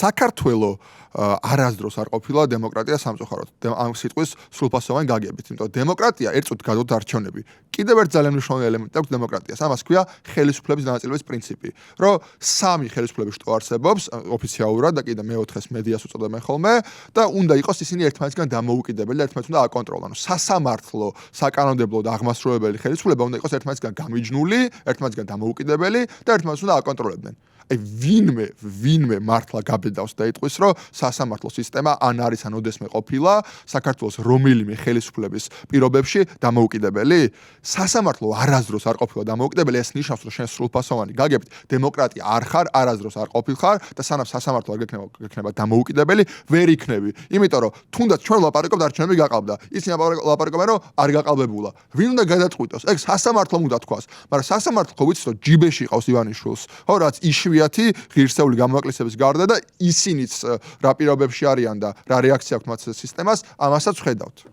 საქართველო არასდროს არ ყოფილა დემოკრატია სამწუხაროდ. ამ სიტყვის სრულფასოვანი გაგებით. იმიტომ დემოკრატია ერთწუთი გადავთ არჩევნები. კიდევ ერთ ძალიან მნიშვნელოვანი ელემენტი აქვს დემოკრატიას. ამას ქვია ხელისუფლების დანაწილების პრინციპი. რომ სამი ხელისუფლების შტო არსებობს ოფიციალურად და კიდე მეოთხეს მედიას უწოდებენ ხოლმე და უნდა იყოს ისინი ერთმანეთისგან დამოუკიდებელი და ერთმანეთს უნდა აკონტროლონ. ანუ სასამართლო, საკანონმდებლო და აღმასრულებელი ხელისუფლება უნდა იყოს ერთმანეთისგან გამიჯნული, ერთმანეთისგან დამოუკიდებელი და ერთმანეთს უნდა აკონტროლებდნენ. აი ვინმე მართლა გაბედავს და იტყვის, რომ სასამართლო სისტემა ან არის ან ოდესმე ყოფილა საქართველოს რომელიმე ხელისუფლების პირობებში დამოუკიდებელი? სასამართლო არასდროს არ ყოფილა დამოუკიდებელი, ეს ნიშნავს, რომ შენ სრულფასოვანი გაგებით დემოკრატია არ ხარ, არასდროს არ ყოფილხარ და სანამ სასამართლო არ გექნება დამოუკიდებელი, ვერ იქნები. იმიტომ რომ თუნდაც ჩვენ ვლაპარაკობთ არჩევნები გაყალბდა. ისინი ვლაპარაკობენ, რომ არ გაყალბებულა. ვინ უნდა გადაწყვიტოს? ეგ სასამართლომ უნდა თქვას. მაგრამ სასამართლო ხო ვიცით, რომ ჯიბეში ყავს ივანიშვილს, ხო რაც იშვიათი ღირსეული გამოაკლისების გარდა და ისინიც რა პირობებში არიან და რა რეაქცია აქვს მათ სისტემას, ამასაც ვხედავთ.